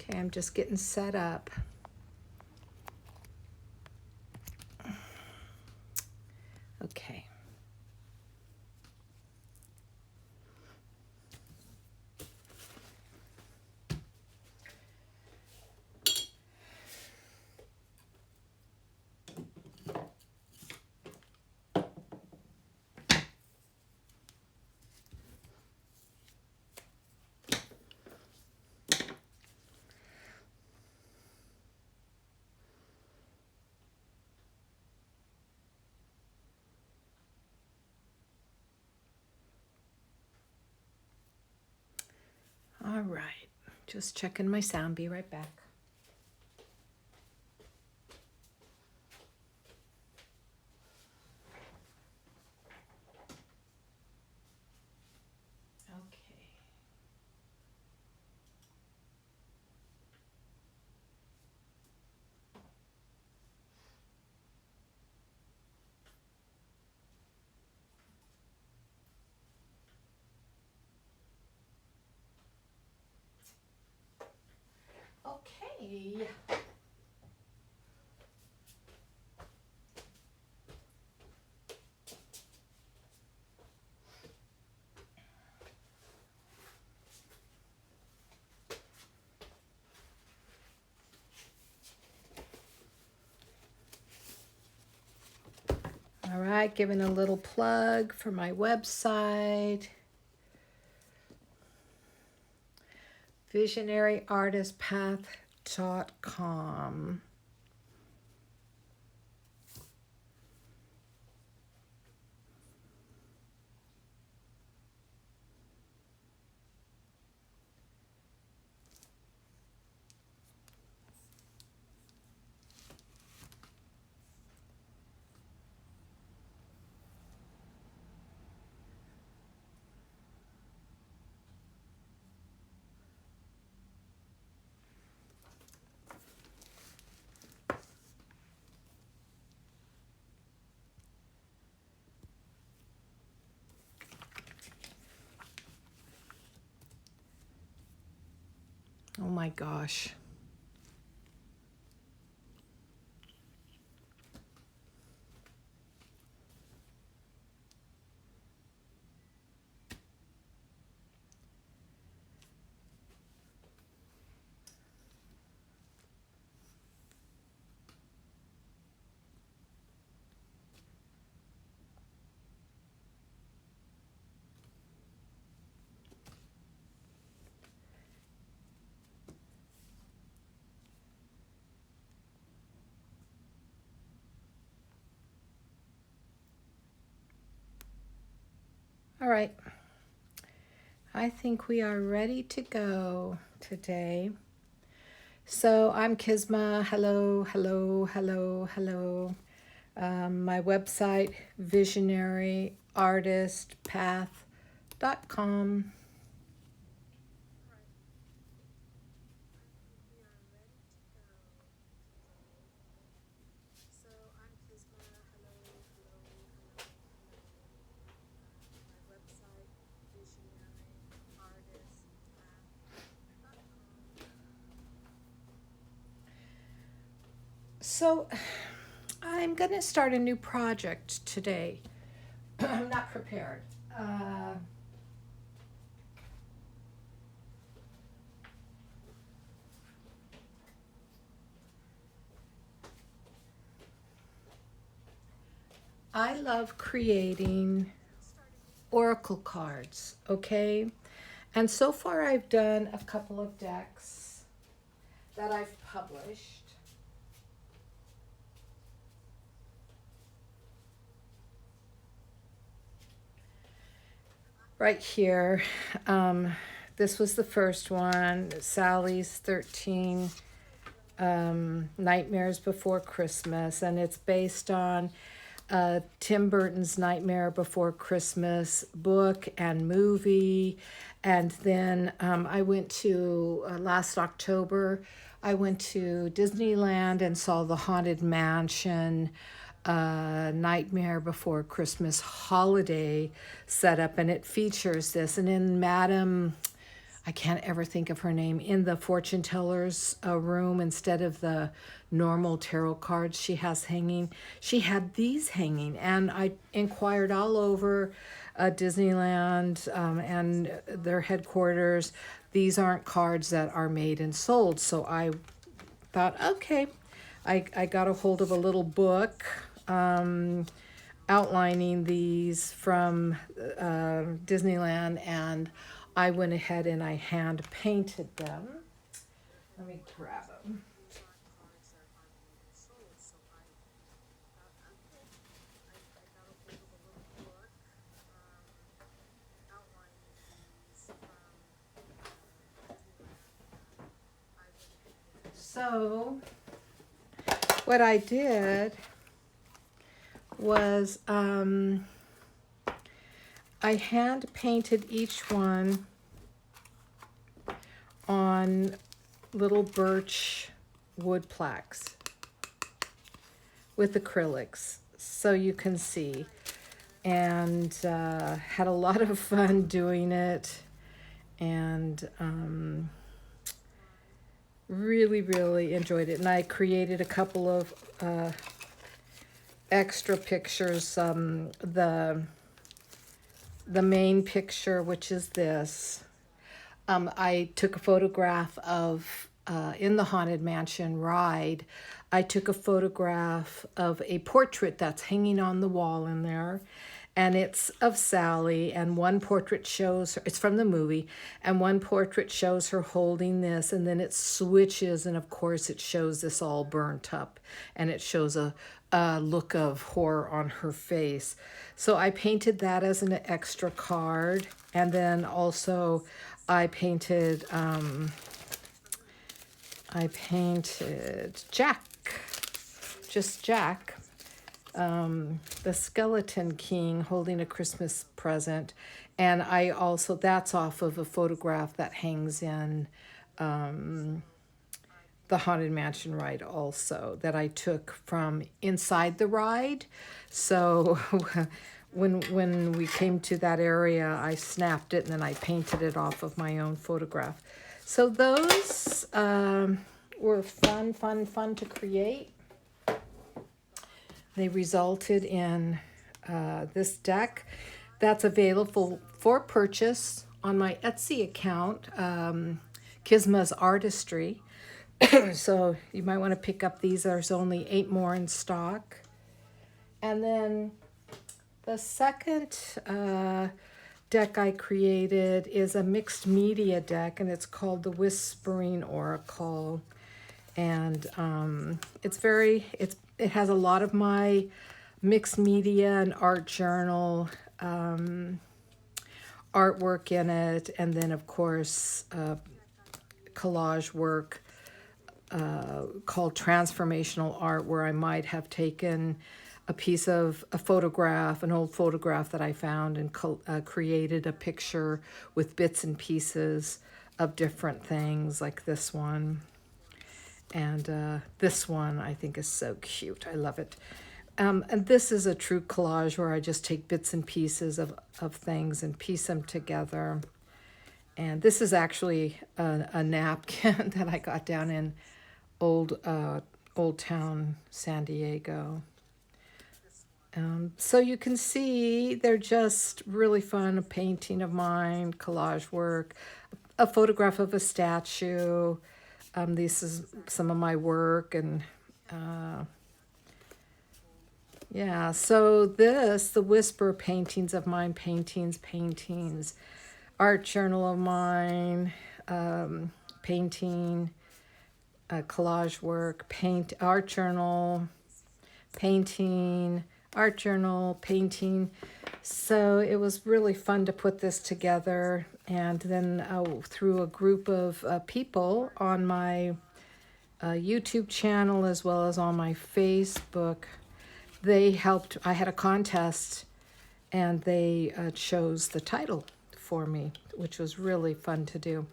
Okay, I'm just getting set up. Okay. All right. Just checking my sound. Be right back. Okay. Okay. All right, giving a little plug for my website, visionaryartistpath.com. Oh my gosh. All right. I think we are ready to go today. So I'm Kisma. Hello, hello, hello, hello. My website, visionaryartistpath.com. So I'm going to start a new project today. I'm not prepared. Uh, I love creating oracle cards, okay? And so far I've done a couple of decks that I've published. Right here, this was the first one, Sally's 13 Nightmares Before Christmas, and it's based on Tim Burton's Nightmare Before Christmas book and movie. And then I went to, last October, I went to Disneyland and saw the Haunted Mansion Nightmare Before Christmas holiday setup, and it features this. And in Madame I can't ever think of her name, in the fortune teller's room instead of the normal tarot cards she has hanging. She had these hanging, and I inquired all over Disneyland and their headquarters. These aren't cards that are made and sold, so I thought, okay. I got a hold of a little book outlining these from Disneyland, and I went ahead and I hand painted them. Let me grab them. So what I did was I hand painted each one on little birch wood plaques with acrylics, so you can see, and had a lot of fun doing it, and really enjoyed it. And I created a couple of extra pictures. The main picture, which is this, I took a photograph of in the Haunted Mansion ride. I took a photograph of a portrait that's hanging on the wall in there, and it's of Sally, and one portrait shows her, it's from the movie, and one portrait shows her holding this, and then it switches, and of course it shows this all burnt up, and it shows a look of horror on her face. So I painted that as an extra card, and then also I painted Jack, just Jack, the Skeleton King holding a Christmas present. And I also, that's off of a photograph that hangs in the Haunted Mansion ride also, that I took from inside the ride. So when we came to that area, I snapped it and then I painted it off of my own photograph. So those were fun to create. They resulted in this deck that's available for purchase on my Etsy account, Kisma's Artistry. So you might want to pick up these. There's only 8 more in stock. And then the second deck I created is a mixed media deck, and it's called the Whispering Oracle. And it has a lot of my mixed media and art journal artwork in it, and then of course collage work called transformational art, where I might have taken a piece of a photograph, an old photograph that I found, and created a picture with bits and pieces of different things, like this one. And this one I think is so cute. I love it. And this is a true collage where I just take bits and pieces of things and piece them together. And this is actually a napkin that I got down in Old Town, San Diego. So you can see they're just really fun. A painting of mine, collage work, a photograph of a statue. This is some of my work, and yeah. So this, the Whisper paintings of mine, paintings, art journal of mine, painting, collage work, art journal, painting, art journal, painting. So it was really fun to put this together. And then through a group of people on my YouTube channel, as well as on my Facebook, they helped. I had a contest, and they chose the title for me, which was really fun to do.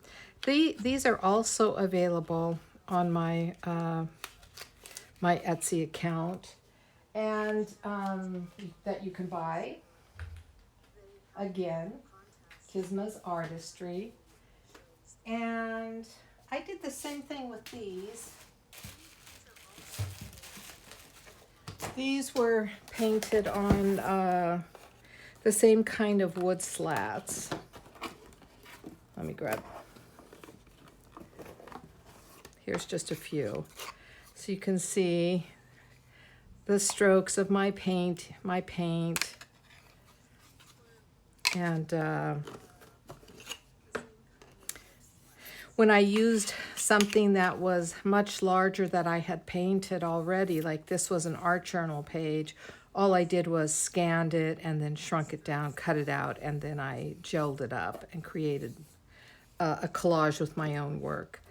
These are also available on my my Etsy account, and that you can buy. Again, Kisma's Artistry. And I did the same thing with these. These were painted on the same kind of wood slats. Let me grab. Here's just a few. So you can see the strokes of my paint. And when I used something that was much larger that I had painted already, like this was an art journal page, all I did was scanned it and then shrunk it down, cut it out, and then I gelled it up and created a collage with my own work.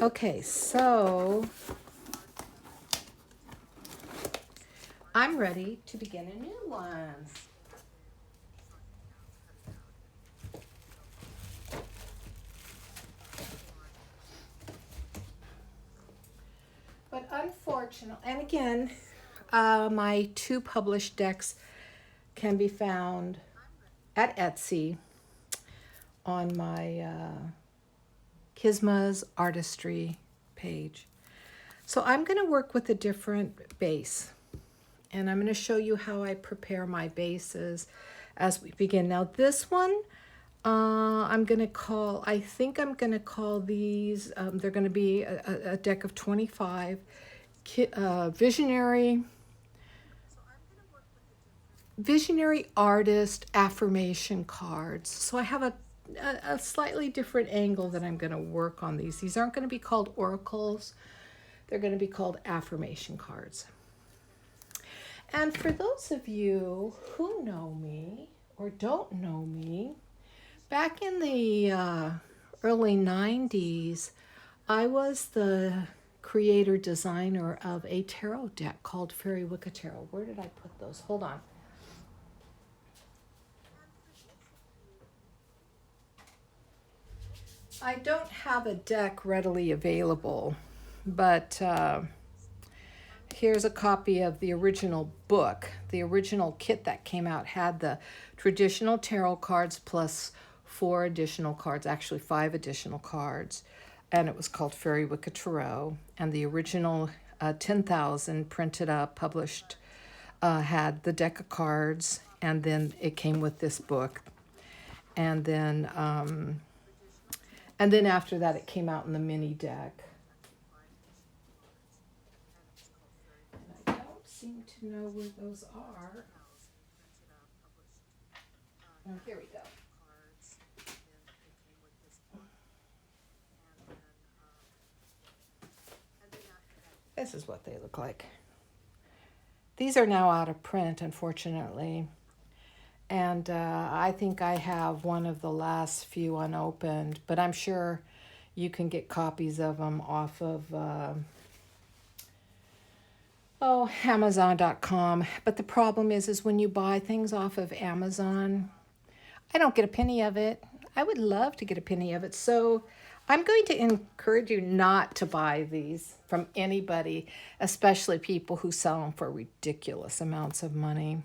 Okay, so I'm ready to begin a new one. But unfortunately, and again, my 2 published decks can be found at Etsy on my Kisma's Artistry page. So I'm going to work with a different base, and I'm going to show you how I prepare my bases as we begin. Now this one, I'm going to call, I think I'm going to call these, they're going to be a deck of 25 visionary artist affirmation cards. So I have a slightly different angle that I'm going to work on these. These aren't going to be called oracles. They're going to be called affirmation cards. And for those of you who know me or don't know me, back in the early 90s, I was the creator designer of a tarot deck called Fairy Wicca Tarot. Where did I put those? Hold on. I don't have a deck readily available, but here's a copy of the original book. The original kit that came out had the traditional tarot cards plus 4 additional cards, actually 5 additional cards, and it was called Fairy Wicca Tarot. And the original 10,000 printed up, published, had the deck of cards, and then it came with this book. And then after that, it came out in the mini deck. And I don't seem to know where those are. Oh, here we go. This is what they look like. These are now out of print, unfortunately. And I think I have one of the last few unopened, but I'm sure you can get copies of them off of Amazon.com. But the problem is when you buy things off of Amazon, I don't get a penny of it. I would love to get a penny of it. So I'm going to encourage you not to buy these from anybody, especially people who sell them for ridiculous amounts of money.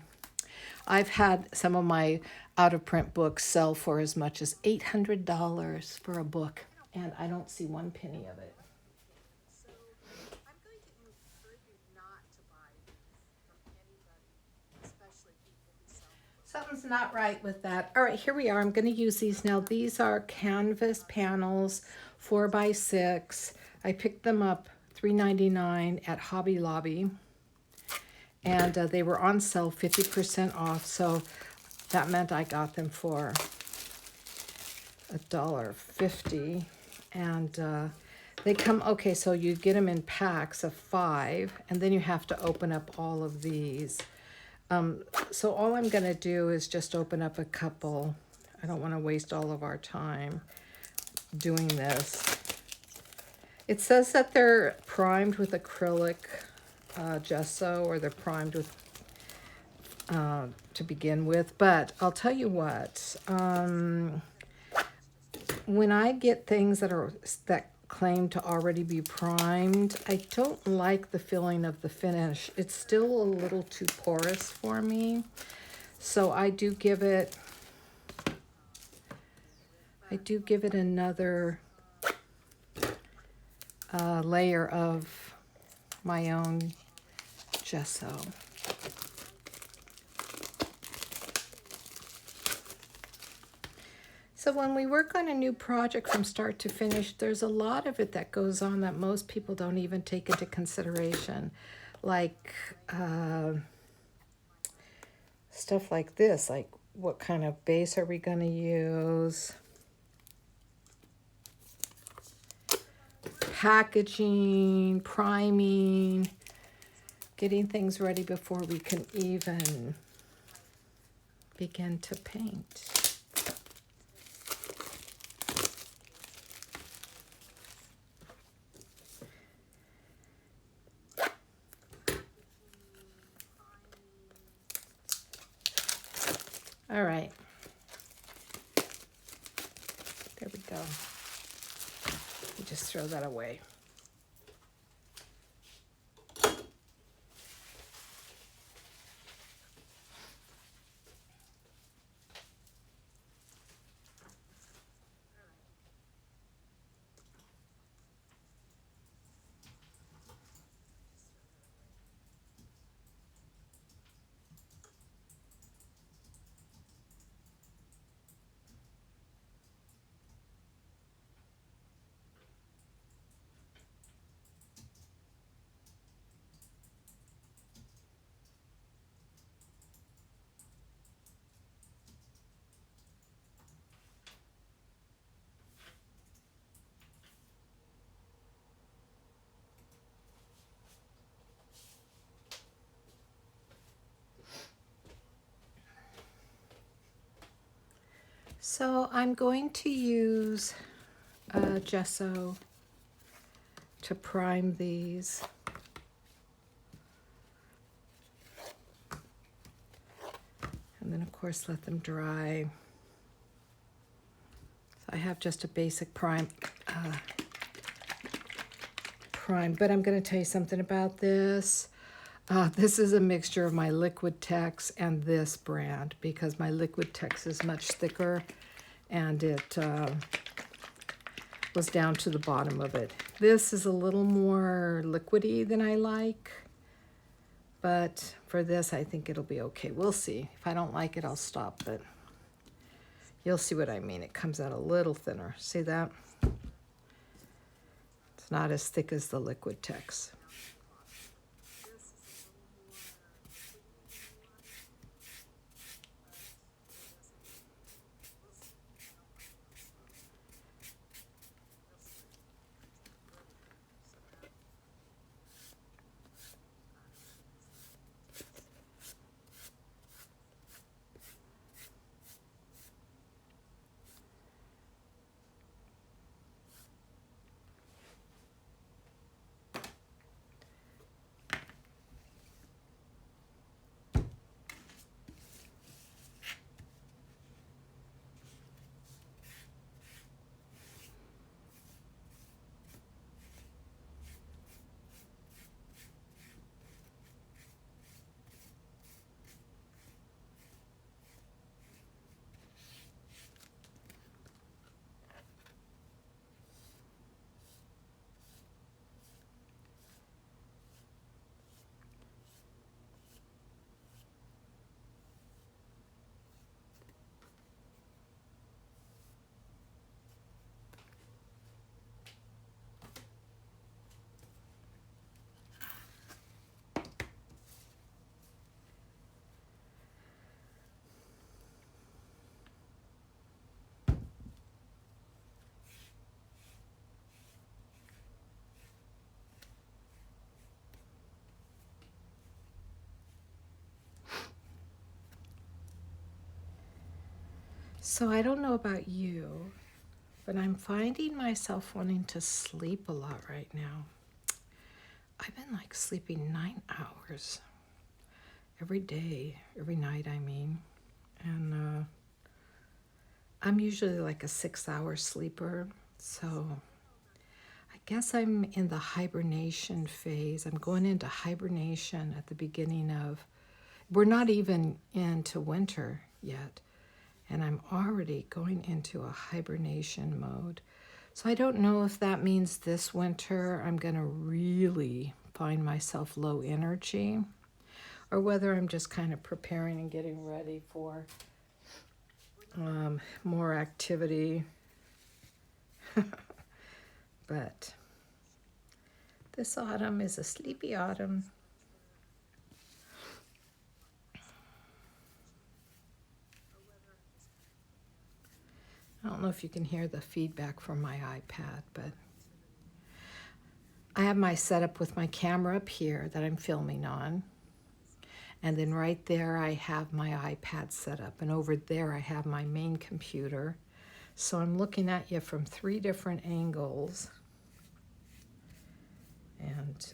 I've had some of my out-of-print books sell for as much as $800 for a book, and I don't see one penny of it. Something's not right with that. All right, here we are. I'm going to use these now. These are canvas panels, 4x6. I picked them up $3.99 at Hobby Lobby. And they were on sale 50% off, so that meant I got them for $1.50. And they come, okay, so you get them in packs of 5, and then you have to open up all of these. So all I'm going to do is just open up a couple. I don't want to waste all of our time doing this. It says that they're primed with acrylic gesso, or they're primed with to begin with, but I'll tell you what, when I get things that claim to already be primed, I don't like the feeling of the finish. It's still a little too porous for me, so I do give it I do give it another layer of my own gesso. So when we work on a new project from start to finish, there's a lot of it that goes on that most people don't even take into consideration. Like stuff like this, like what kind of base are we going to use? Packaging, priming, getting things ready before we can even begin to paint. All right. There we go. We just throw that away. So I'm going to use gesso to prime these. And then of course let them dry. So I have just a basic prime, but I'm going to tell you something about this. This is a mixture of my Liquitex and this brand because my Liquitex is much thicker and it was down to the bottom of it. This is a little more liquidy than I like, but for this I think it'll be okay. We'll see. If I don't like it, I'll stop, but you'll see what I mean. It comes out a little thinner. See that? It's not as thick as the Liquitex. So I don't know about you, but I'm finding myself wanting to sleep a lot right now. I've been like sleeping 9 hours every day, every night, I mean. And I'm usually like a 6-hour sleeper. So I guess I'm in the hibernation phase. I'm going into hibernation at the beginning of, we're not even into winter yet. and I'm already going into a hibernation mode. So I don't know if that means this winter I'm going to really find myself low energy, or whether I'm just kind of preparing and getting ready for more activity. But this autumn is a sleepy autumn. I don't know if you can hear the feedback from my iPad, but I have my setup with my camera up here that I'm filming on. And then right there I have my iPad set up, and over there I have my main computer. So I'm looking at you from 3 different angles. And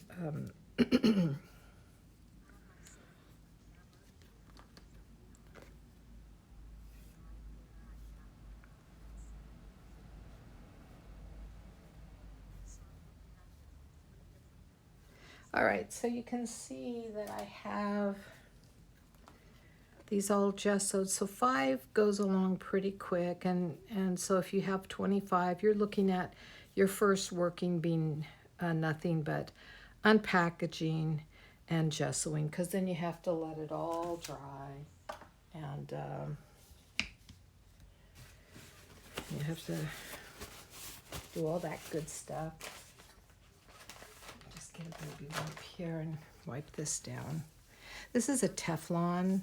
all right, so you can see that I have these all gessoed. So 5 goes along pretty quick, and so if you have 25, you're looking at your first working being nothing but unpackaging and gessoing, because then you have to let it all dry, and you have to do all that good stuff. Just get a baby wipe here and wipe this down. This is a Teflon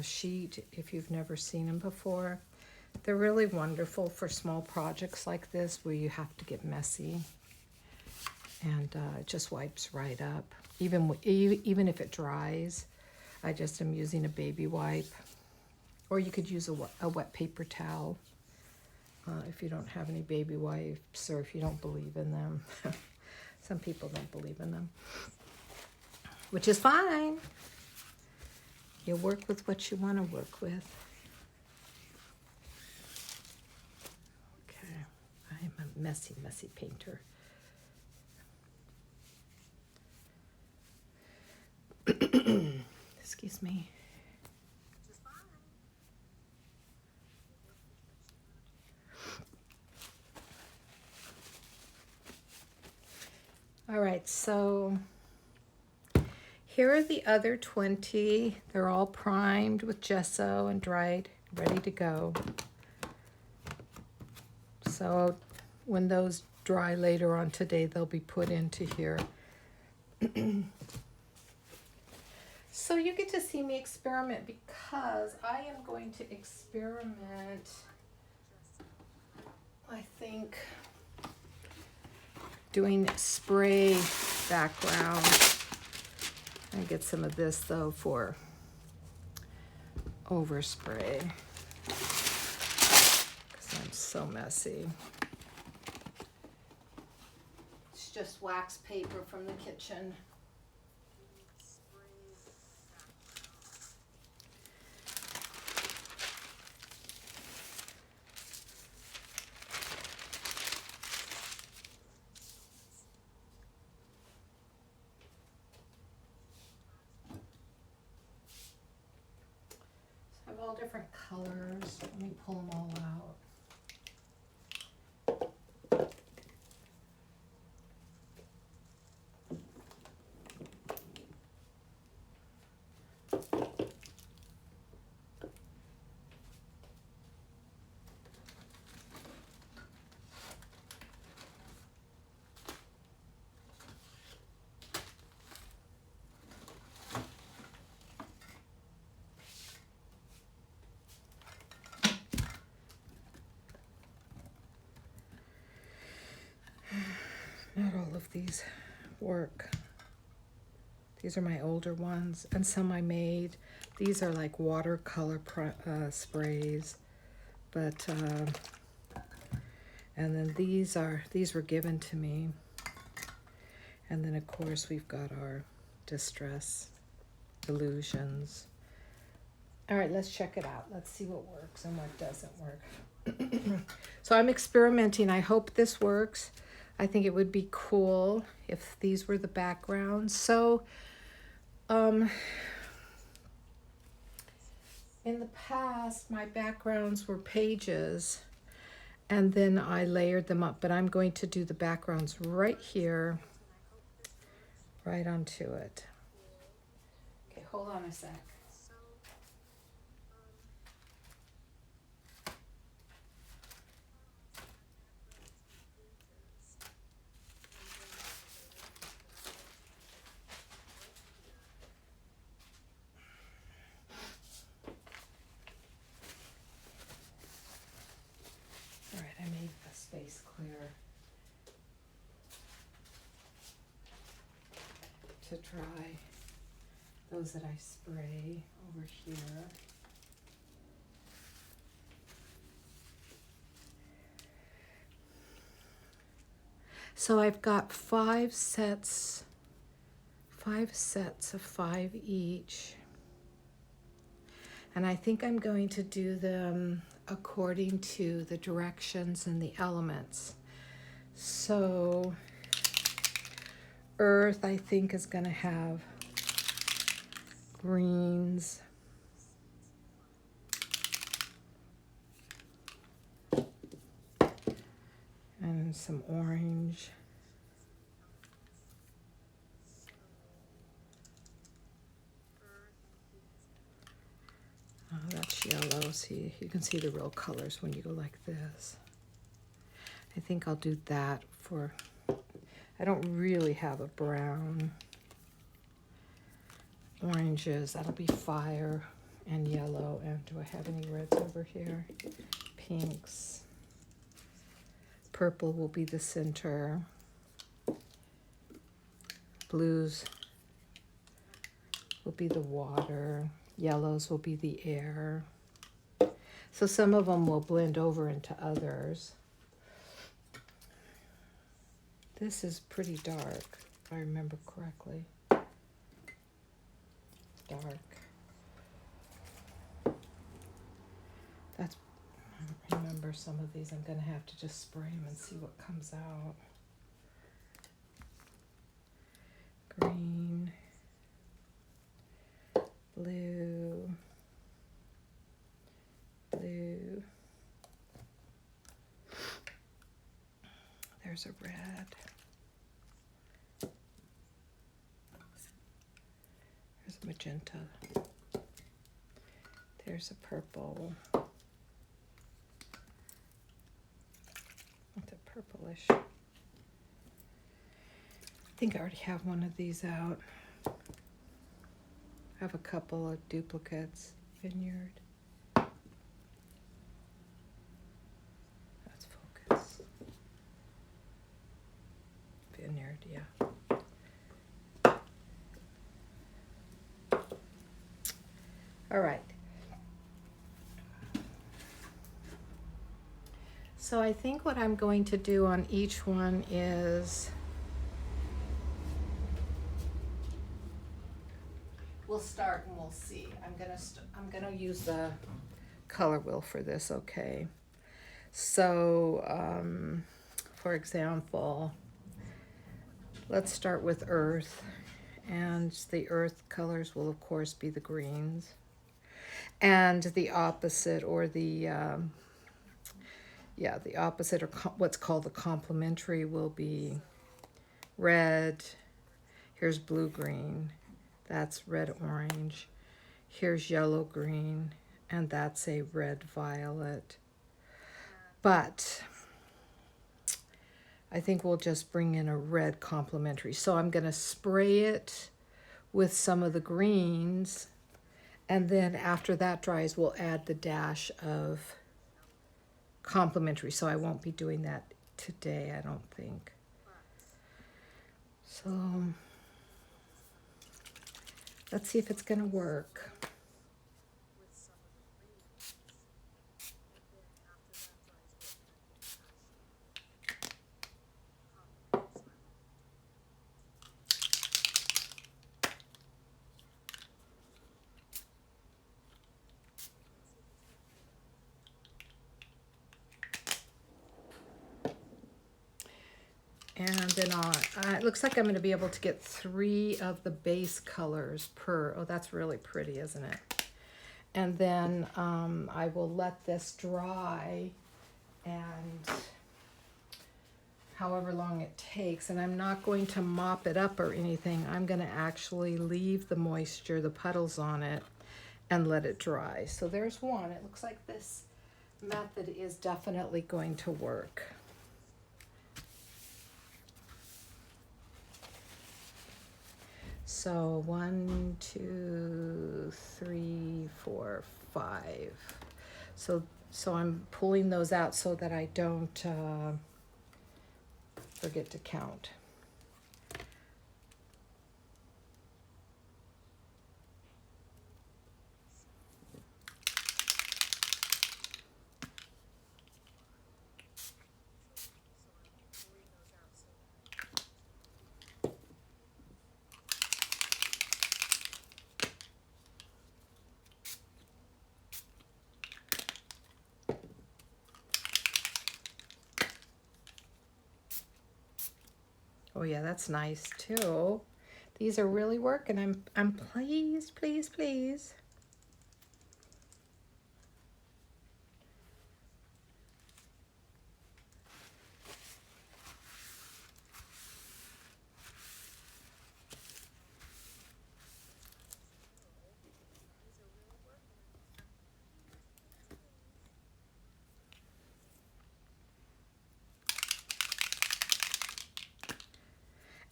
sheet, if you've never seen them before. They're really wonderful for small projects like this where you have to get messy, and it just wipes right up. Even if it dries, I just am using a baby wipe, or you could use a wet paper towel if you don't have any baby wipes, or if you don't believe in them. Some people don't believe in them, which is fine. You work with what you want to work with. Okay, I'm a messy, messy painter. Excuse me. All right, so here are the other 20. They're all primed with gesso and dried, ready to go. So when those dry later on today, they'll be put into here. So you get to see me experiment, because I am going to experiment, I think, doing spray background. I get some of this though for overspray, because I'm so messy. It's just wax paper from the kitchen. All different colors. Let me pull them all out. Not all of these work. These are my older ones, and some I made. These are like watercolor sprays, but and then these were given to me. And then of course we've got our Distress Illusions. All right, let's check it out. Let's see what works and what doesn't work. So I'm experimenting. I hope this works. I think it would be cool if these were the backgrounds. So In the past, my backgrounds were pages, and then I layered them up, but I'm going to do the backgrounds right here, right onto it. Okay, hold on a sec. All right, I made the space clear to try those that I spray over here. So I've got 5 sets of 5 each. And I think I'm going to do them according to the directions and the elements. So Earth, I think, is going to have greens, and some orange. Oh, that's yellow. See, you can see the real colors when you go like this. I think I'll do that for, I don't really have a brown. Oranges, that'll be fire and yellow. And do I have any reds over here? Pinks. Purple will be the center. Blues will be the water. Yellows will be the air. So some of them will blend over into others. This is pretty dark, if I remember correctly. Dark. That's, I don't remember some of these. I'm going to have to just spray them and see what comes out. Green. Blue. Blue. There's a red. There's a magenta. There's a purple. It's a purplish. I think I already have one of these out. I have a couple of duplicates. Vineyard. That's focus. Vineyard, yeah. All right. So I think what I'm going to do on each one is we'll start and we'll see. I'm gonna use the color wheel for this, okay? So, for example, let's start with earth, and the earth colors will of course be the greens, and the opposite, or the the opposite, or what's called the complementary, will be red. Here's blue green. That's red orange. Here's yellow green, and that's a red violet. But I think we'll just bring in a red complementary. So I'm going to spray it with some of the greens, and then after that dries, we'll add the dash of complementary. So I won't be doing that today, I don't think. So let's see if it's going to work. And then it looks like I'm going to be able to get 3 of the base colors per. Oh, that's really pretty, isn't it? And then I will let this dry, and however long it takes, and I'm not going to mop it up or anything. I'm going to actually leave the moisture, the puddles on it, and let it dry. So there's one. It looks like this method is definitely going to work. So 1, 2, 3, 4, 5. So I'm pulling those out so that I don't forget to count. Oh yeah, that's nice too. These are really working. I'm pleased, pleased, pleased.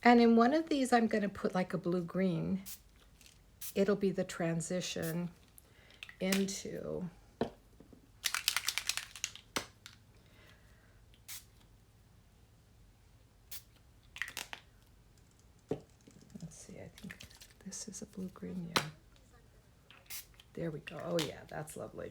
And in one of these, I'm going to put like a blue-green. It'll be the transition into let's see, I think this is a blue-green, yeah. There we go. Oh yeah, that's lovely.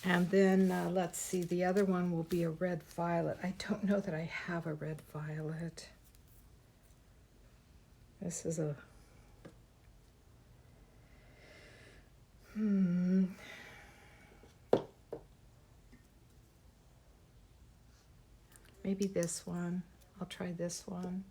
And then let's see, the other one will be a red violet. I don't know that I have a red violet. This is a maybe this one. I'll try this one.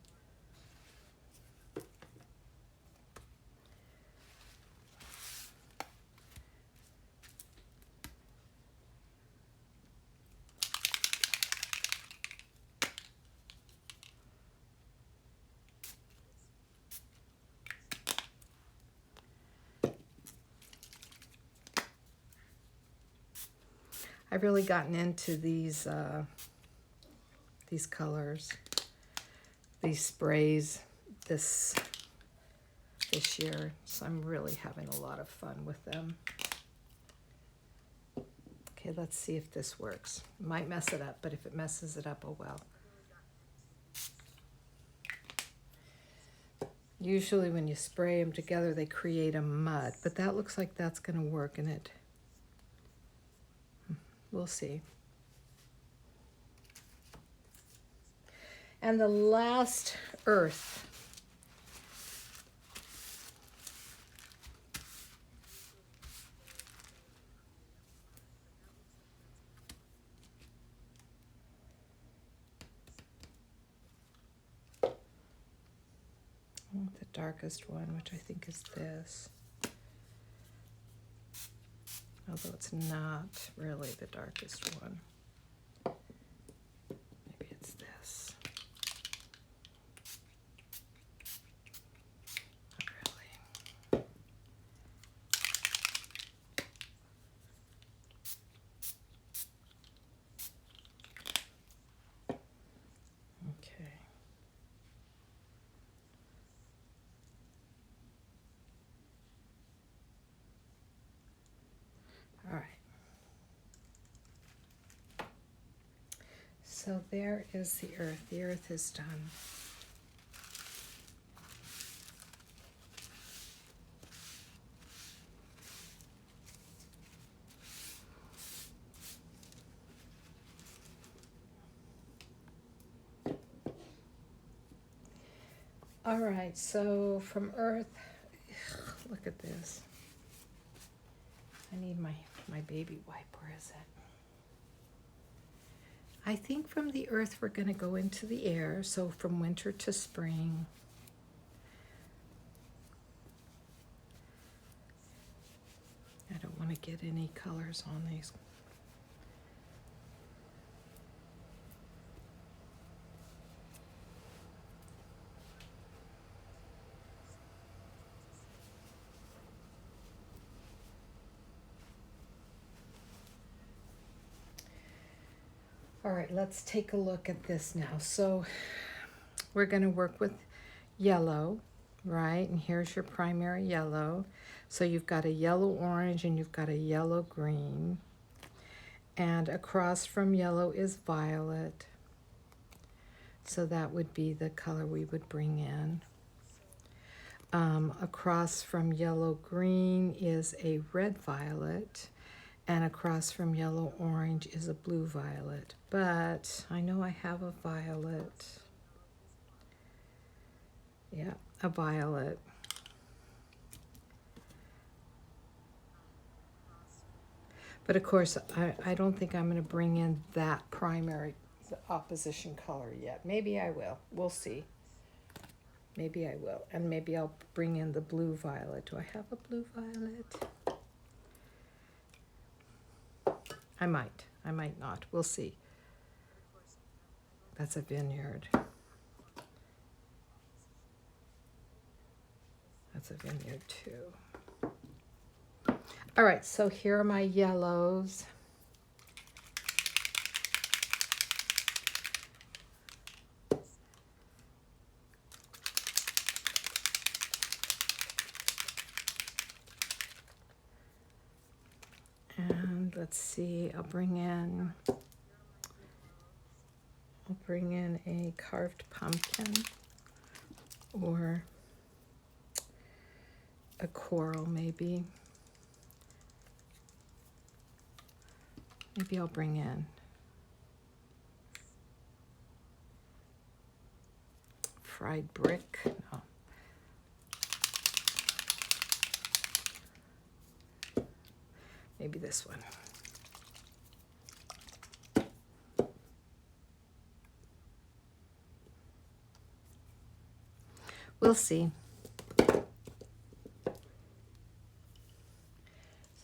I've really gotten into these colors, these sprays this year, so I'm really having a lot of fun with them. Okay, let's see if this works. Might mess it up, but if it messes it up, oh well. Usually when you spray them together, they create a mud, but that looks like that's going to work in it. We'll see. And the last earth. The darkest one, which I think is this. Although it's not really the darkest one. Maybe it's this. Not really. Okay. All right. So there is the earth. The earth is done. All right, so from earth, look at this. I need my baby wipe. Where is it? I think from the earth we're going to go into the air, so from winter to spring. I don't want to get any colors on these. All right, let's take a look at this now. So we're going to work with yellow, right? And here's your primary yellow. So you've got a yellow orange and you've got a yellow green. And across from yellow is violet. So that would be the color we would bring in. Across from yellow green is a red violet. And across from yellow orange is a blue violet. But I know I have a violet. Yeah, a violet. But of course, I don't think I'm going to bring in that primary opposition color yet. Maybe I will. We'll see. Maybe I will. And maybe I'll bring in the blue violet. Do I have a blue violet? I might. I might not. We'll see. That's a vineyard. That's a vineyard too. All right, so here are my yellows. And let's see, I'll bring in a carved pumpkin or a coral maybe. Maybe I'll bring in fried brick. No. Maybe this one. We'll see. So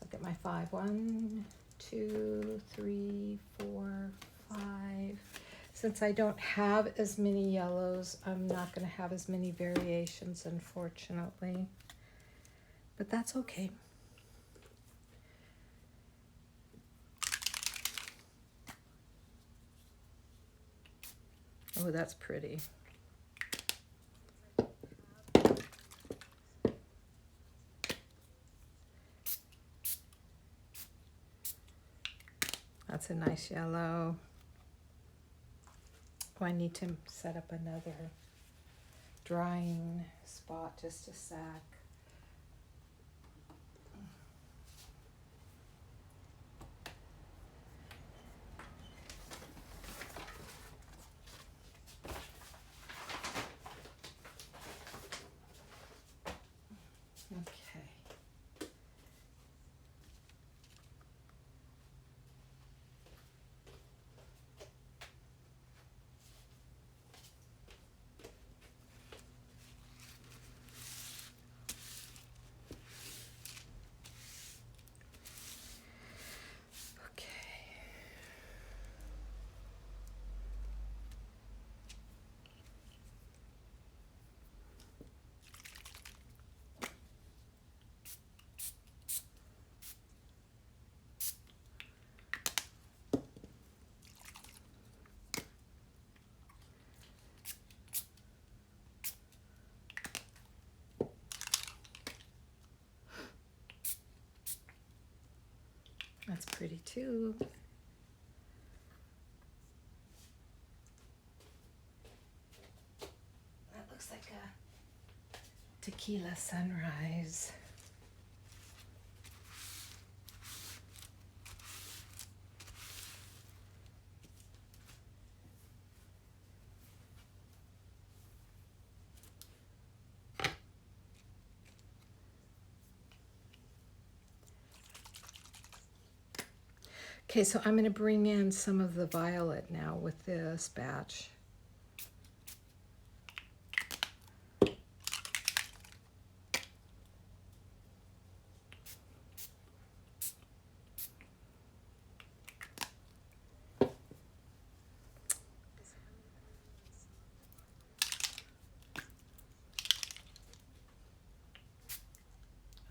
I'll get my 5. 1, 2, 3, 4, 5. Since I don't have as many yellows, I'm not going to have as many variations, unfortunately. But that's okay. Oh, that's pretty. That's a nice yellow. Oh, I need to set up another drying spot, just a sec. Okay. That's pretty too. That looks like a tequila sunrise. Okay, so I'm going to bring in some of the violet now with this batch.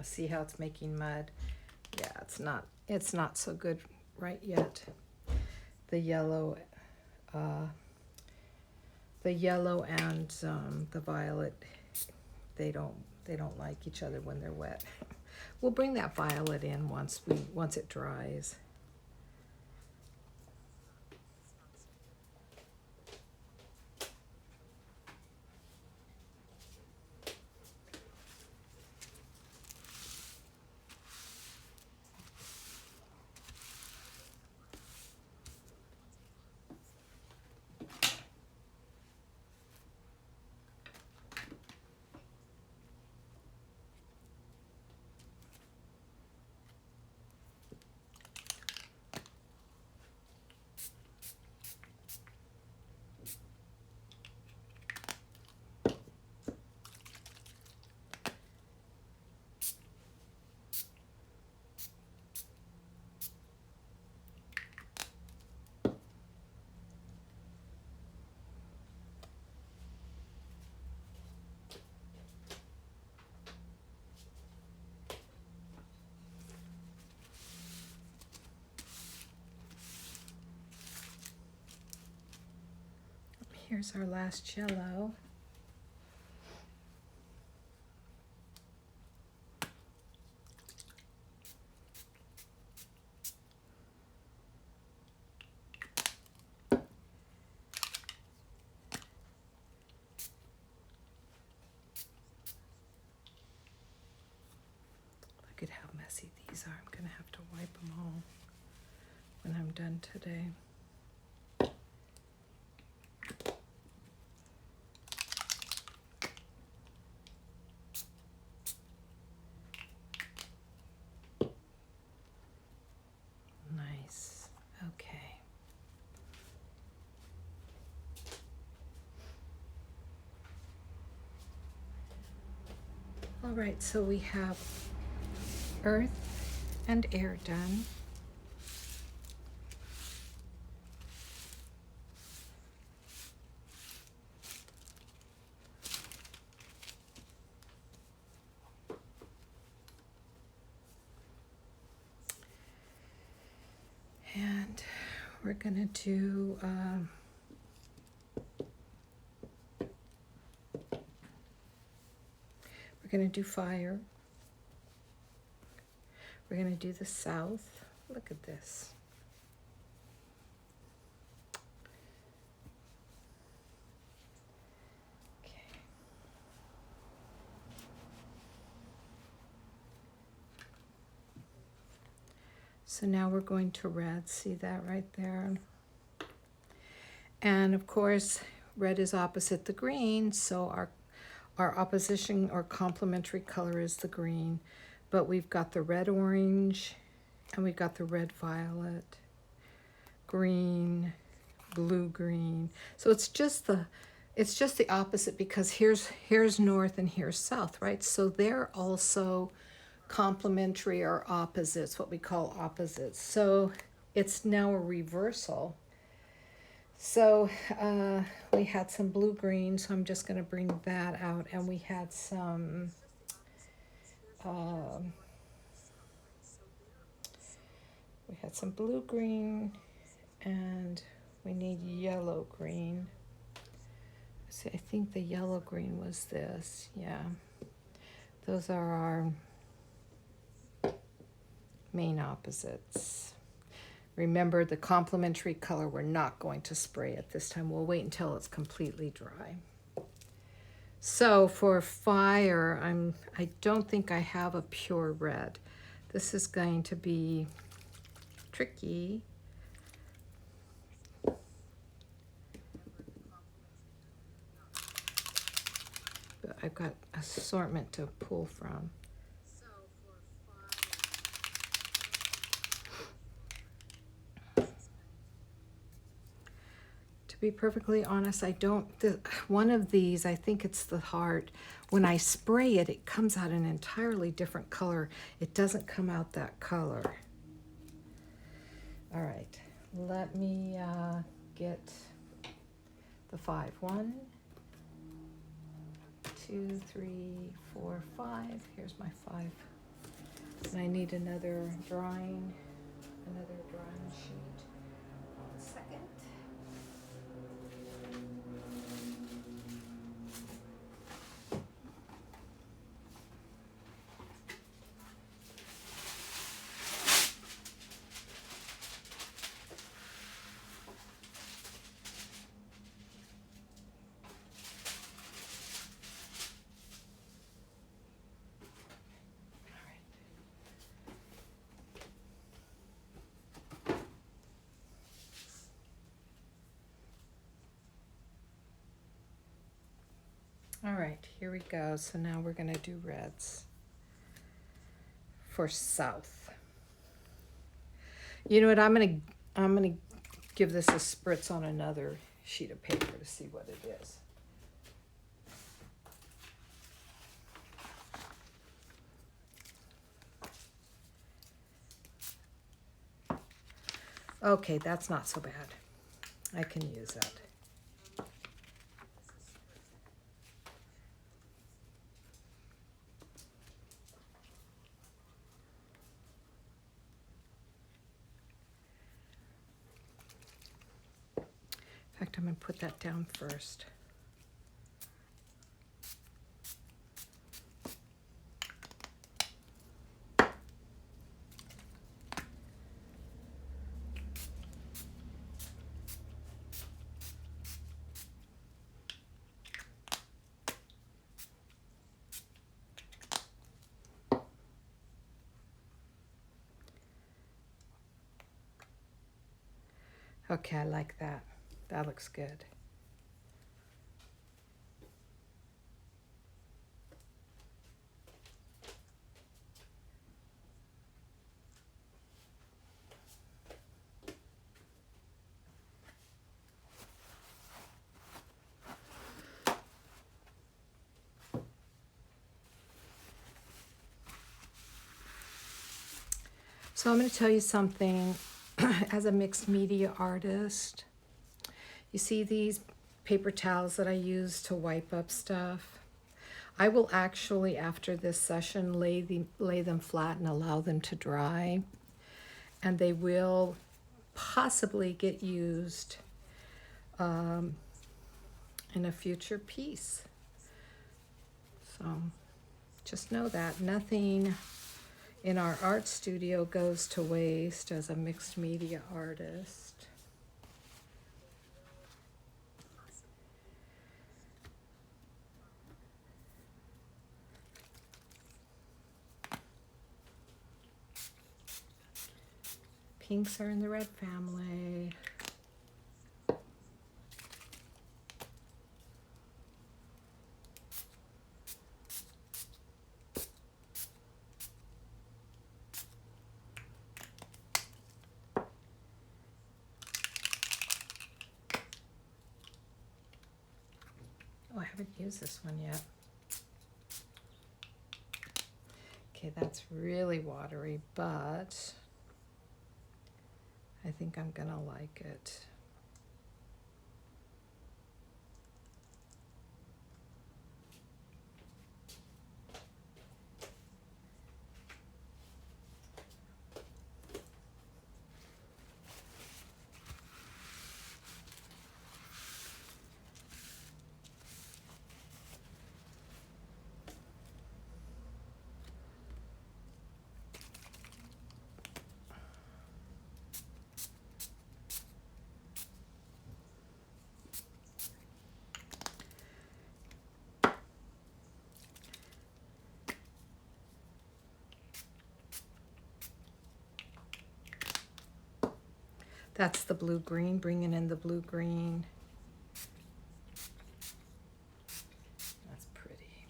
See how it's making mud? Yeah, it's not so good right yet. The yellow and the violet, they don't like each other when they're wet. We'll bring that violet in once it dries. Here's our last yellow. Look at how messy these are. I'm going to have to wipe them all when I'm done today. Nice. Okay. All right, so we have earth and air done. And we're gonna do fire. We're gonna do the south. Look at this. Okay. So now we're going to red. See that right there? And of course, red is opposite the green, so our opposition or complementary color is the green. But we've got the red orange, and we've got the red violet, green, blue green. So it's just the opposite, because here's north and here's south, right? So they're also complementary or opposites, what we call opposites. So it's now a reversal. So we had some blue green, so I'm just going to bring that out, and we had some blue green, and we need yellow green. See, I think the yellow green was this. Yeah, those are our main opposites. Remember, the complementary color we're not going to spray at this time. We'll wait until it's completely dry. So for fire, I don't think I have a pure red. This is going to be tricky. But I've got assortment to pull from. be perfectly honest, I don't, one of these, I think it's the heart, when I spray it, it comes out an entirely different color. It doesn't come out that color. All right, let me get the 5. 1, 2, 3, 4, 5. Here's my 5. And I need another drawing sheet. 1 second. All right, here we go. So now we're going to do reds for south. You know what? I'm going to give this a spritz on another sheet of paper to see what it is. Okay, that's not so bad. I can use that. In fact, I'm going to put that down first. Okay, I like that. That looks good. So I'm going to tell you something. As a mixed media artist, you see these paper towels that I use to wipe up stuff? I will actually, after this session, lay them flat and allow them to dry. And they will possibly get used in a future piece. So just know that nothing in our art studio goes to waste as a mixed media artist. Pinks are in the red family. Oh, I haven't used this one yet. Okay, that's really watery, but I think I'm gonna like it. That's the blue-green, bringing in the blue-green. That's pretty.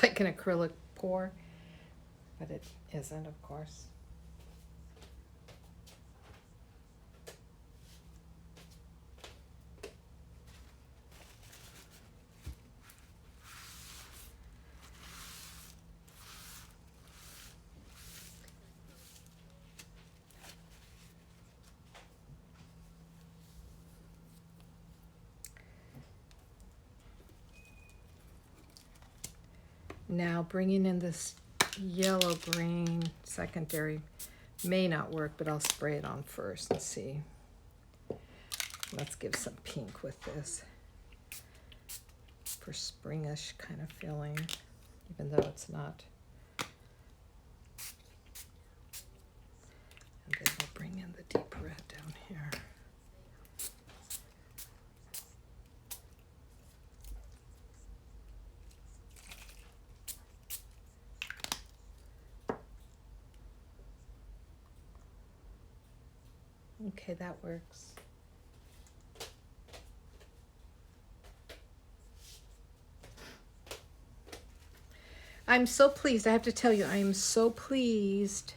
like an acrylic pour, but it isn't, of course. Now bringing in this yellow green secondary, may not work, but I'll spray it on first and see. Let's give some pink with this for springish kind of feeling, even though it's not. And then we'll bring in the deep red down here. Okay, that works. I'm so pleased. I have to tell you, I am so pleased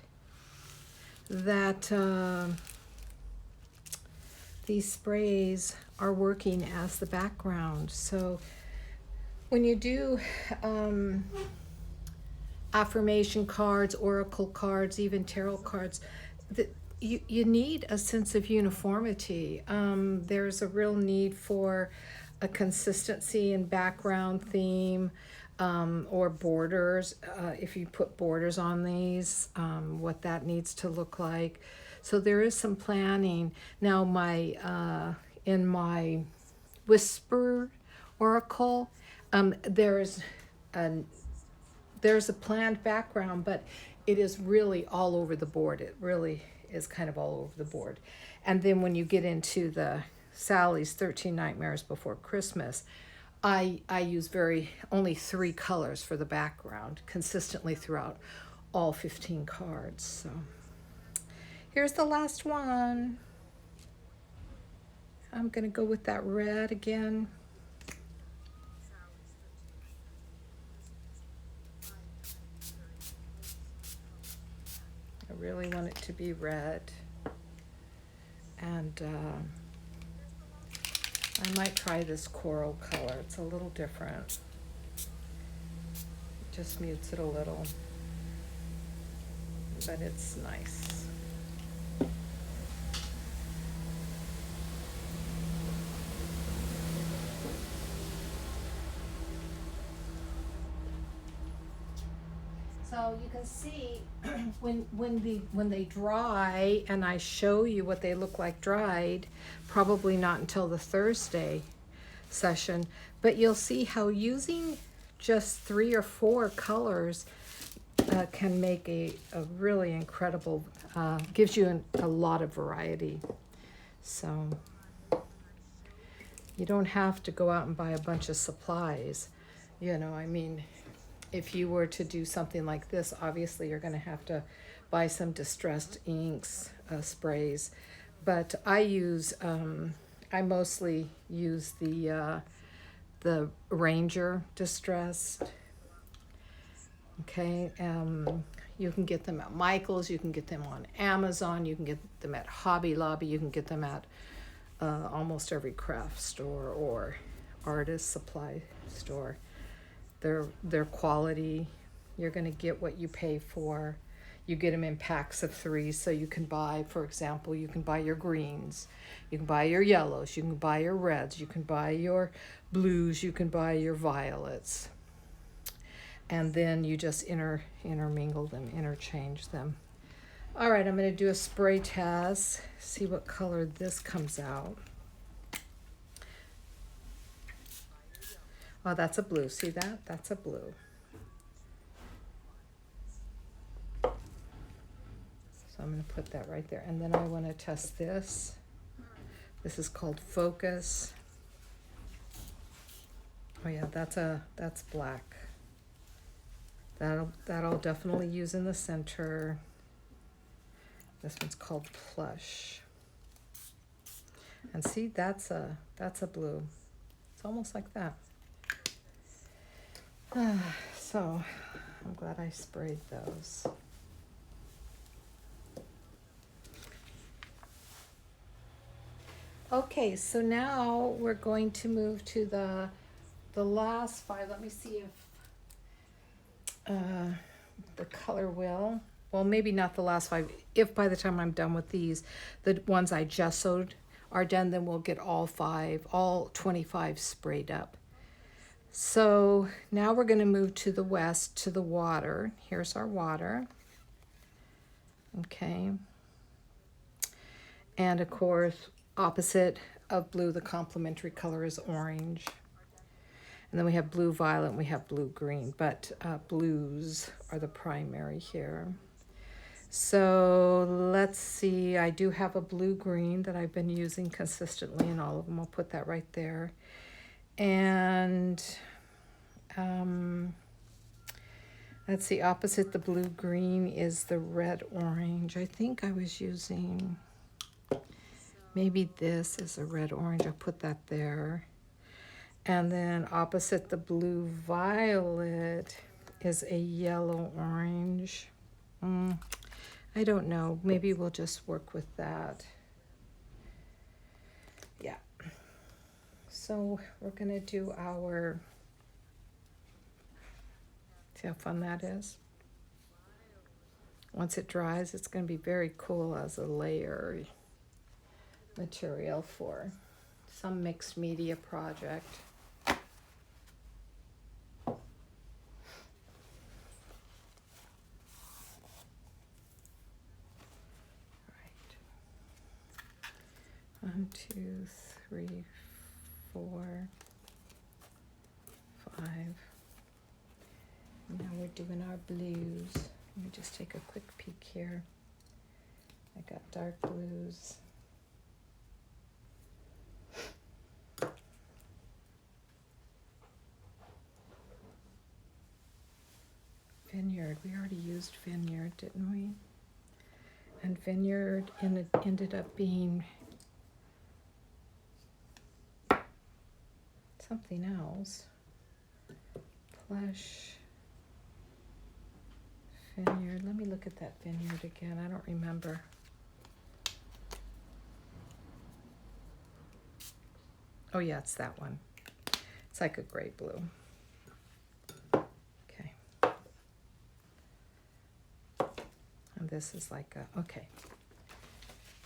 that these sprays are working as the background. So when you do affirmation cards, oracle cards, even tarot cards, you need a sense of uniformity. There's a real need for a consistency in background theme, or borders. If you put borders on these, what that needs to look like. So there is some planning. Now in my Whisper Oracle, there's a planned background, but it is really all over the board. It really is kind of all over the board. And then when you get into the Sally's 13 Nightmares Before Christmas, I use only 3 colors for the background consistently throughout all 15 cards. So here's the last one. I'm gonna go with that red again. I really want it to be red. And I might try this coral color. It's a little different. It just mutes it a little, but it's nice. So you can see when they dry, and I show you what they look like dried, probably not until the Thursday session, but you'll see how using just 3 or 4 colors can make a really incredible, gives you a lot of variety. So you don't have to go out and buy a bunch of supplies. You know, I mean, if you were to do something like this, obviously you're going to have to buy some distressed inks, sprays. But I mostly use the Ranger Distressed. Okay, you can get them at Michael's, you can get them on Amazon, you can get them at Hobby Lobby, you can get them at almost every craft store or artist supply store. They're quality. You're going to get what you pay for. You get them in packs of 3, so you can buy, for example, you can buy your greens, you can buy your yellows, you can buy your reds, you can buy your blues, you can buy your violets. And then you just intermingle them, interchange them. All right, I'm going to do a spray test, see what color this comes out. Oh, that's a blue. See that? That's a blue. So I'm going to put that right there. And then I want to test this. This is called Focus. Oh yeah, that's black. That'll definitely use in the center. This one's called Plush. And see, that's a blue. It's almost like that. So So I'm glad I sprayed those. Okay, so now we're going to move to the last 5. Let me see if the color will. Well, maybe not the last 5. If by the time I'm done with these, the ones I just sewed are done, then we'll get all 25 sprayed up. So now we're going to move to the west, to the water. Here's our water. Okay. And of course, opposite of blue, the complementary color is orange. And then we have blue violet and we have blue green, but blues are the primary here. So let's see, I do have a blue green that I've been using consistently in all of them. I'll put that right there. And let's see, opposite the blue green is the red orange. I think I was using, maybe this is a red orange. I'll put that there. And then opposite the blue violet is a yellow orange. I don't know. Maybe we'll just work with that. Yeah. So we're going to do our, see how fun that is? Once it dries, it's going to be very cool as a layer material for some mixed media project. One, 2, 3, 4, 5. Now we're doing our blues. Let me just take a quick peek here. I got dark blues. Vineyard. We already used Vineyard, didn't we? And Vineyard ended up being something else. Plush. Vineyard. Let me look at that Vineyard again. I don't remember. Oh yeah, it's that one. It's like a gray blue. Okay. And this is like a, okay.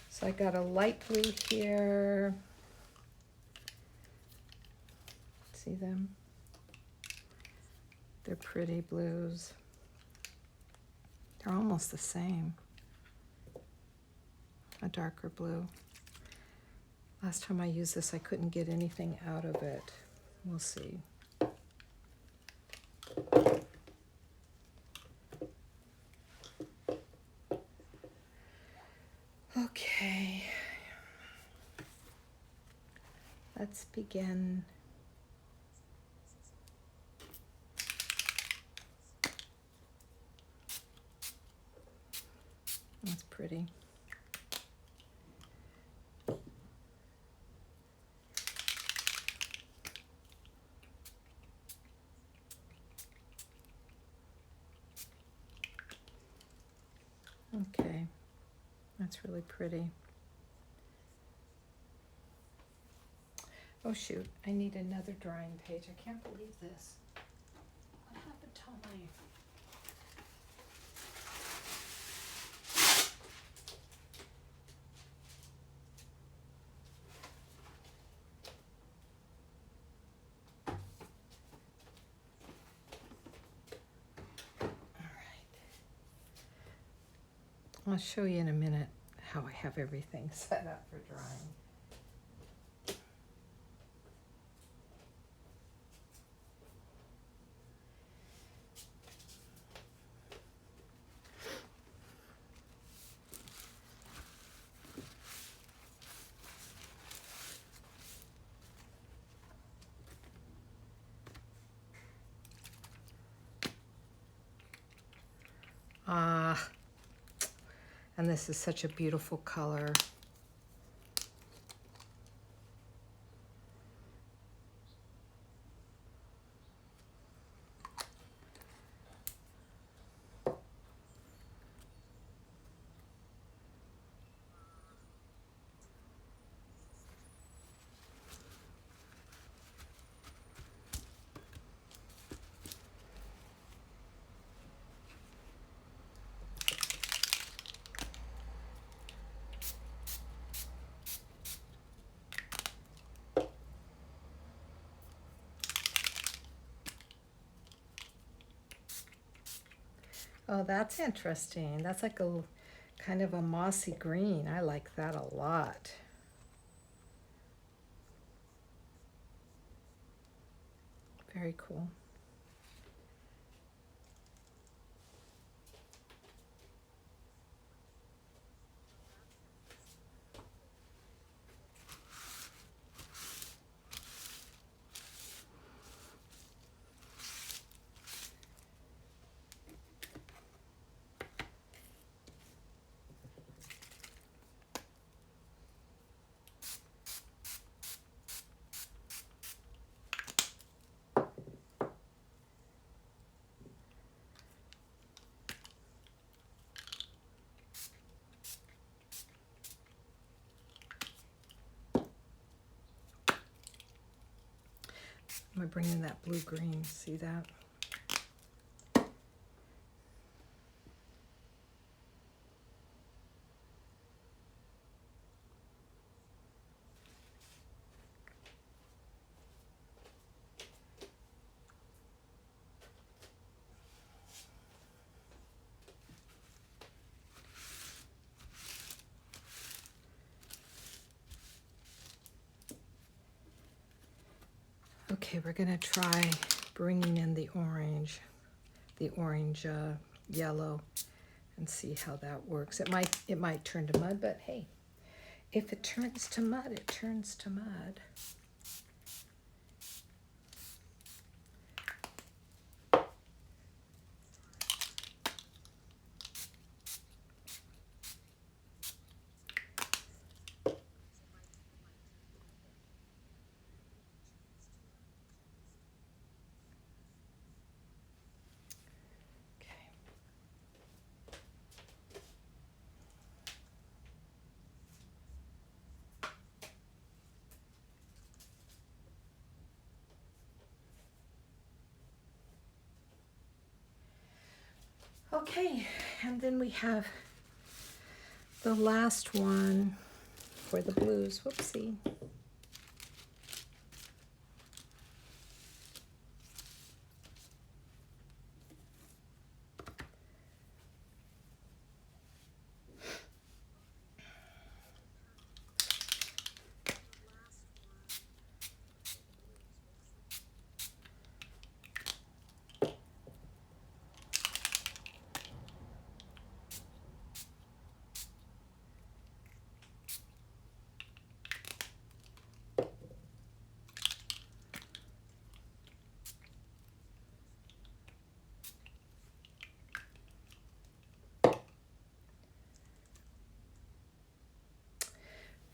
So I got a light blue here. See them? They're pretty blues. They're almost the same. A darker blue. Last time I used this, I couldn't get anything out of it. We'll see. Okay. Let's begin. That's pretty. Okay, that's really pretty. Oh shoot, I need another drawing page. I can't believe this. What happened to my... I'll show you in a minute how I have everything set up for drawing. And this is such a beautiful color. Oh, that's interesting. That's like a kind of a mossy green. I like that a lot. Very cool. I'm gonna bring in that blue-green. See that? Okay, we're gonna try bringing in the orange yellow, and see how that works. It might turn to mud, but hey, if it turns to mud, it turns to mud. Okay, and then we have the last one for the blues. Whoopsie.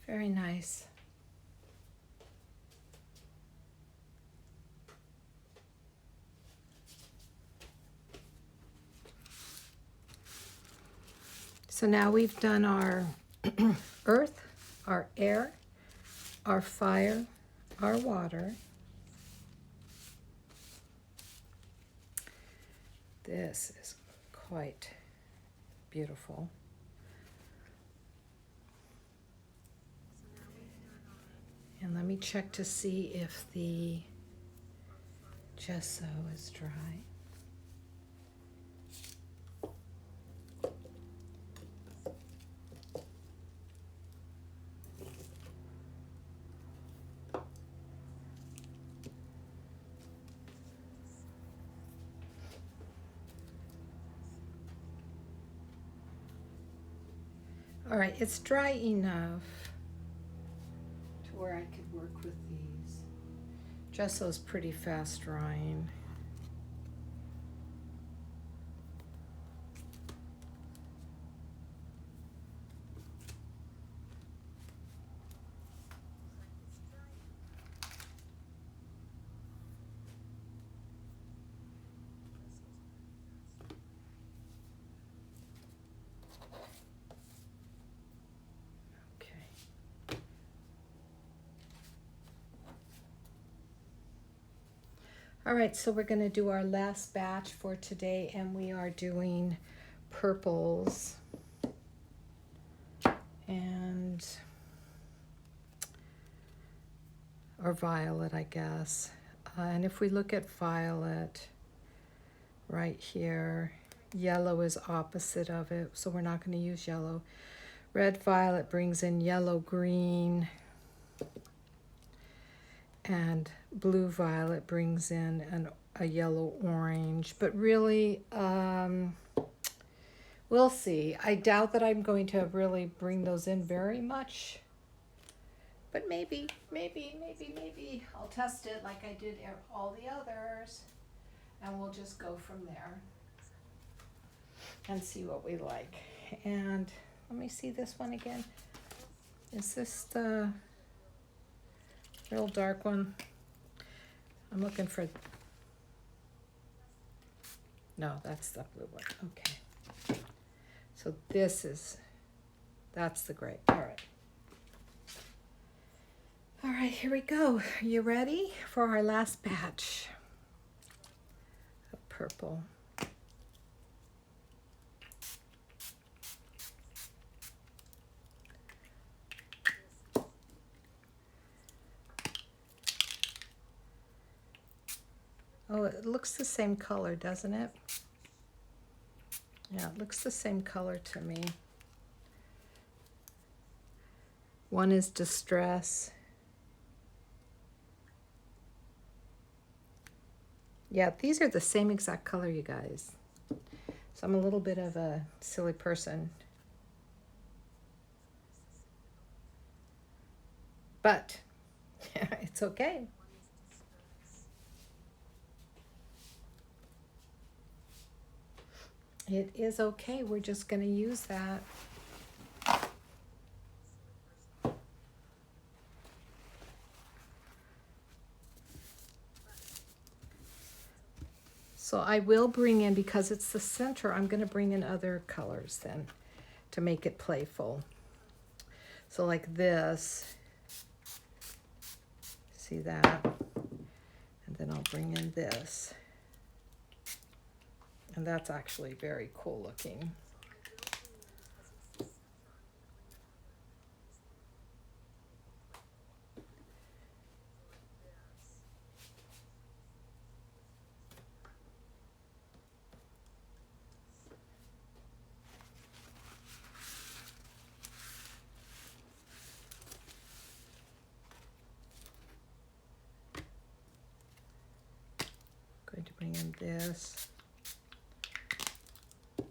Very nice. So now we've done our earth, our air, our fire, our water. This is quite beautiful. And let me check to see if the gesso is dry. All right, it's dry enough to where I could work with these. Gesso's pretty fast drying. All right, so we're going to do our last batch for today, and we are doing purples and or violet, I guess. And if we look at violet right here, Yellow is opposite of it, so we're not going to use yellow. Red violet brings in yellow green, and blue violet brings in a yellow orange. But really, we'll see. I doubt that I'm going to really bring those in very much. But maybe I'll test it like I did all the others. And we'll just go from there and see what we like. And let me see this one again. Is this the real dark one? I'm looking for, no, that's the blue one. Okay. So that's the gray. All right. All right, here we go. Are you ready for our last batch of purple? Oh, it looks the same color, doesn't it? Yeah, it looks the same color to me. One is Distress. Yeah, these are the same exact color, you guys. So I'm a little bit of a silly person. But it's okay. It is okay. We're just going to use that. So I will bring in, because it's the center, I'm going to bring in other colors then to make it playful. So like this, see that? And then I'll bring in this. And that's actually very cool looking. Going to bring in this. I'm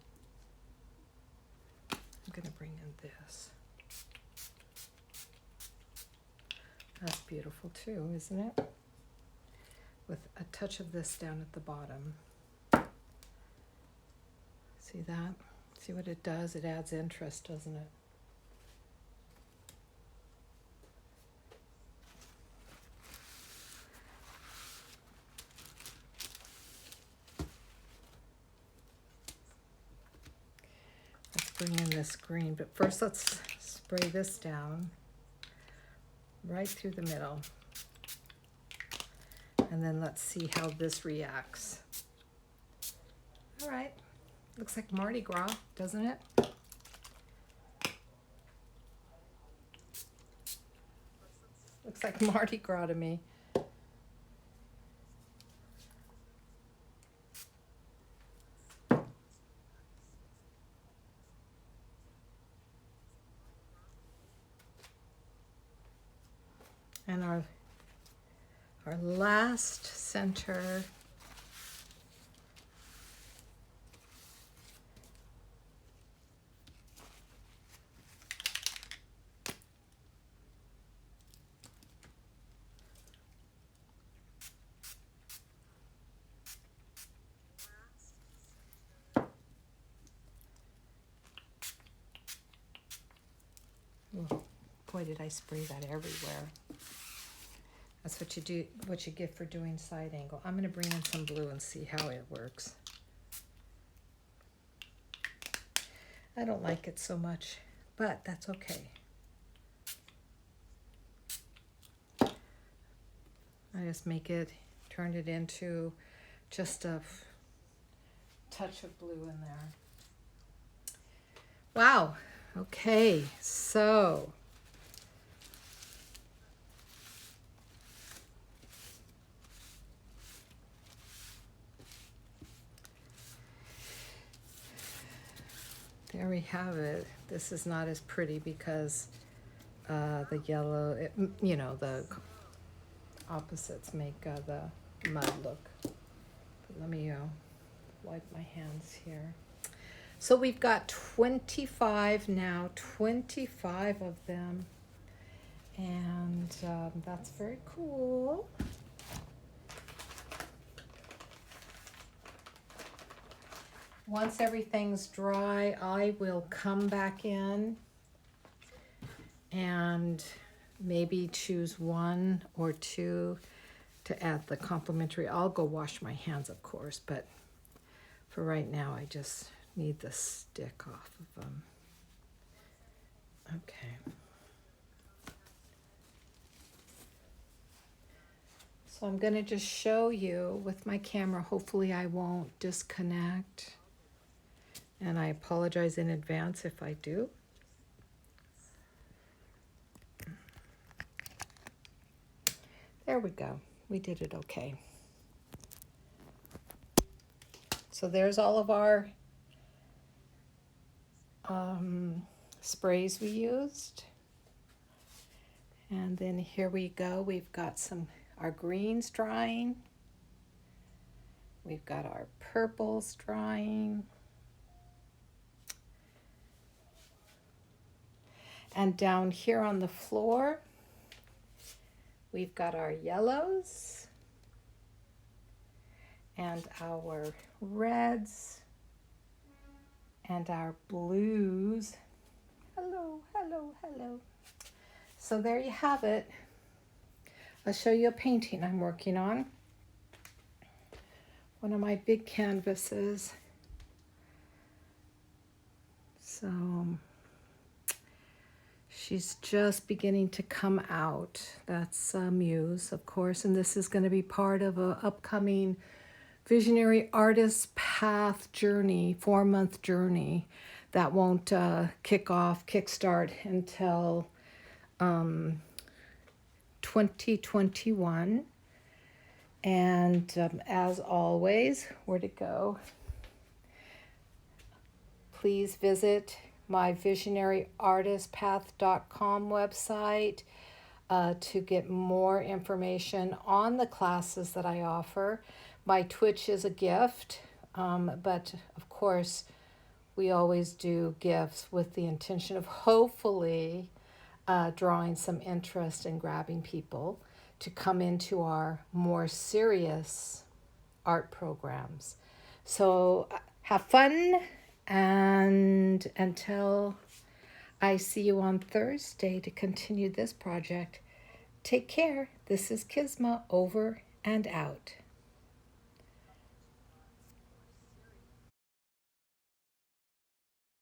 going to bring in this. That's beautiful too, isn't it? With a touch of this down at the bottom. See that? See what it does? It adds interest, doesn't it? Let's bring in this green, but first let's spray this down right through the middle. And then let's see how this reacts. All right, looks like Mardi Gras, doesn't it? Looks like Mardi Gras to me. And our last center. Oh, boy, did I spray that everywhere. That's what you do, what you get for doing side angle. I'm going to bring in some blue and see how it works. I don't like it so much, but that's okay. I just turned it into just a touch of blue in there. Wow. Okay, so there we have it. This is not as pretty because the yellow, you know, the opposites make the mud look. But let me wipe my hands here. So we've got 25 now, 25 of them. And that's very cool. Once everything's dry, I will come back in and maybe choose one or two to add the complimentary. I'll go wash my hands, of course, but for right now, I just need the stick off of them. Okay. So I'm going to just show you with my camera. Hopefully I won't disconnect. And I apologize in advance if I do. There we go. We did it okay. So there's all of our sprays we used. And then here we go. We've got our greens drying. We've got our purples drying. And down here on the floor, we've got our yellows and our reds and our blues. Hello, hello, hello. So there you have it. I'll show you a painting I'm working on. One of my big canvases. So she's just beginning to come out. That's Muse, of course, and this is going to be part of an upcoming Visionary Artist Path journey, 4-month journey that won't kickstart until 2021. And as always, where to go? Please visit my visionaryartistpath.com website to get more information on the classes that I offer. My Twitch is a gift, but of course, we always do gifts with the intention of hopefully drawing some interest and grabbing people to come into our more serious art programs. So have fun, and until I see you on Thursday to continue this project, take care. This is Kisma, over and out.